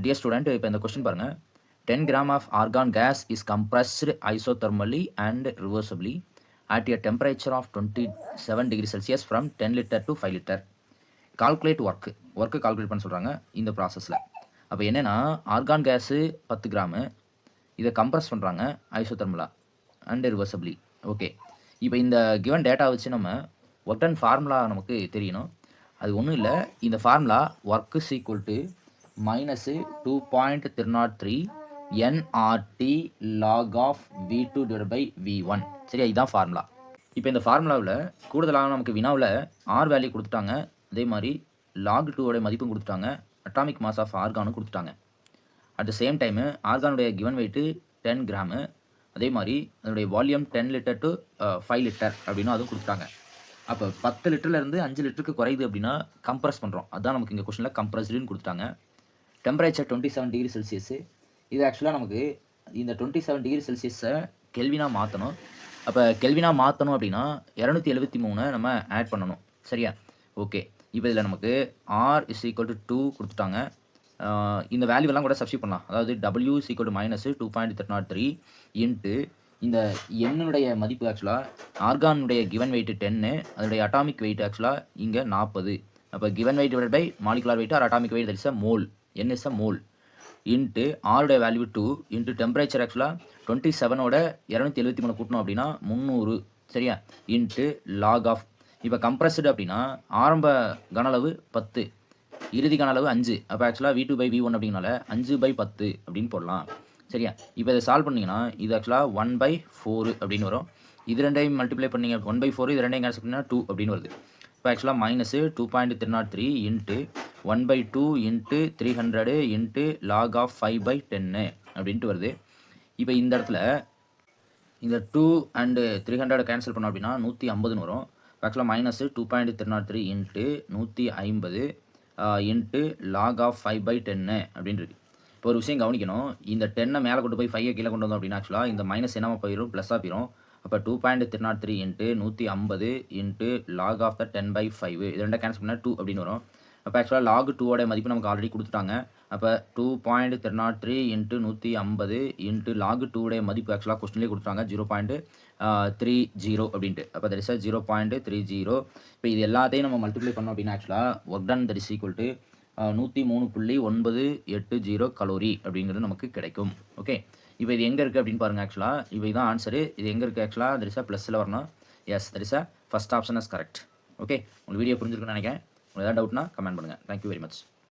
Dear student, இப்போ இந்த question பாருங்க. 10 gram of argon gas is compressed isothermally and reversibly at a temperature of 27 degrees Celsius from 10 liter to 5 liter. Calculate work calculate பண்ண சொல்கிறாங்க இந்த ப்ராசஸில். அப்போ என்னென்னா, ஆர்கான் கேஸு 10 கிராமு, இதை கம்ப்ரஸ் பண்ணுறாங்க ஐசோதர்மலா அண்ட் ரிவர்சபிளி. ஓகே, இப்போ இந்த கிவன் டேட்டா வச்சு நம்ம ஒர்க் டன் ஃபார்முலா நமக்கு தெரியணும். அது ஒன்றும் இல்லை, இந்த formula work is equal to -2.303 nRT log of V2 divided by V1. சரியா, இதுதான் ஃபார்முலா. இப்போ இந்த ஃபார்முலாவில் கூடுதலாக நமக்கு வினாவில் ஆர் வேல்யூ கொடுத்துட்டாங்க, அதே மாதிரி log 2 மதிப்பும் கொடுத்துட்டாங்க, அட்டாமிக் மாஸ் ஆஃப் ஆர்கானும் கொடுத்துட்டாங்க. அட் த சேம் டைமு ஆர்கானுடைய கிவன் வெயிட்டு 10 கிராமு, அதே மாதிரி அதனுடைய வால்யூம் 10 லிட்டர் டு 5 லிட்டர் அப்படின்னு அதுவும் கொடுத்துட்டாங்க. அப்போ 10 லிட்டர்லேருந்து 5 லிட்டருக்கு குறையுது அப்படின்னா கம்ப்ரஸ் பண்ணுறோம். அதுதான் நமக்கு இங்கே கொஸ்டினில் கம்ப்ரஸ்டுன்னு கொடுத்துட்டாங்க. Temperature 27 degree Celsius. இது ஆக்சுவலாக நமக்கு இந்த 27 டிகிரி செல்சியஸை கெல்வினாக மாற்றணும். அப்போ கெல்வினாக மாற்றணும் அப்படின்னா 273 நம்ம ஆட் பண்ணணும். சரியா, ஓகே. இப்போ இதில் நமக்கு ஆர் இஸ் ஈக்குவல் டு 2 கொடுத்துட்டாங்க. இந்த வேல்யூவெல்லாம் கூட சப்ஸ்டியூட் பண்ணலாம். அதாவது W is equal to -2.303 into இந்த எண்ணுடைய மதிப்பு ஆக்சுவலாக ஆர்கானுடைய கிவன் வெயிட்டு 10, அதனுடைய அட்டாமிக் வெயிட் ஆக்சுவலாக இங்கே 40. அப்போ given weight divide by molecular weight or atomic weight, that is a mole, n is a mole, into ஆருடைய வேல்யூ 2 இன்ட்டு டெம்பரேச்சர் ஆக்சுவலாக 27ஓட 273 கூட்டணும் அப்படின்னா 300. சரியா, இன்ட்டு லாக் ஆஃப். இப்போ கம்ப்ரஸ்டு அப்படின்னா ஆரம்ப கன அளவு 10, இறுதி கன அளவு 5. அப்போ ஆக்சுவலாக V2 by V1 அப்படிங்கனால 5/10 அப்படின்னு போடலாம். சரியா, இப்போ இதை சால்வ் பண்ணிங்கன்னா இது ஆக்சுவலாக 1/4 அப்படின்னு வரும். இது ரெண்டையும் மல்டிப்ளை பண்ணிங்க 1/4, இது ரெண்டையும் கேன்சல் பண்ணிங்கன்னா 2 அப்படின்னு வருது. இப்போ ஆக்சுவலாக -2.303 into 1/2 into 300 into log of 5/10 அப்படின்ட்டு வருது. இப்போ இந்த இடத்துல இந்த 2 அண்டு 300 கேன்சல் பண்ணோம் அப்படின்னா 150 வரும். ஆக்சுவலாக -2.303 இன்ட்டு 150 இன்ட்டு லாக் ஆஃப் 5/10 அப்படின்னு இருக்கு. இப்போ ஒரு விஷயம் கவனிக்கணும், இந்த 10 மேலே கொண்டு போய் 5 கீழே கொண்டு வந்தோம் அப்படின்னா ஆக்சுவலாக இந்த மைனஸ் என்னமா போயிடும், ப்ளஸ்ஸாக போயிடும். அப்போ 2.303 into 150 into log of the 10/5 இது ரெண்டாக கேன்சல் பண்ணால் 2 அப்படின்னு வரும். அப்போ ஆக்சுவலாக லாக் 2ஓட மதிப்பு நமக்கு ஆல்ரெடி கொடுத்துட்டாங்க. அப்போ 2.303 இன்ட்டு 150 இன்ட்டு லாக் 2ஓடைய மதிப்பு ஆக்சுவலாக கொஸ்டின்லேயே கொடுத்துட்டாங்க 0.30 அப்படின்ட்டு. அப்போ தட் இஸ் 0.30. இப்போ இது எல்லாத்தையும் நம்ம மல்டிப்ளை பண்ணோம் அப்படின்னா ஆக்சுவலாக work done that is equal to 103.980 calorie அப்படிங்கிறது நமக்கு கிடைக்கும். ஓகே, இப்போ இது எங்கே இருக்குது அப்படின்னு பாருங்கள். ஆக்சுவலாக இப்போ இதுதான் ஆன்சரு. இது எங்கே இருக்குது ஆக்சுவலாக தட் இஸ் +ல் வரணும். Yes, that is first option is correct. Okay, உங்களுக்கு வீடியோ புரிஞ்சிருக்குன்னு நினைக்கிறேன். உங்களுக்கு ஏதாவது டவுட்னா கமெண்ட் பண்ணுங்கள். Thank you very much.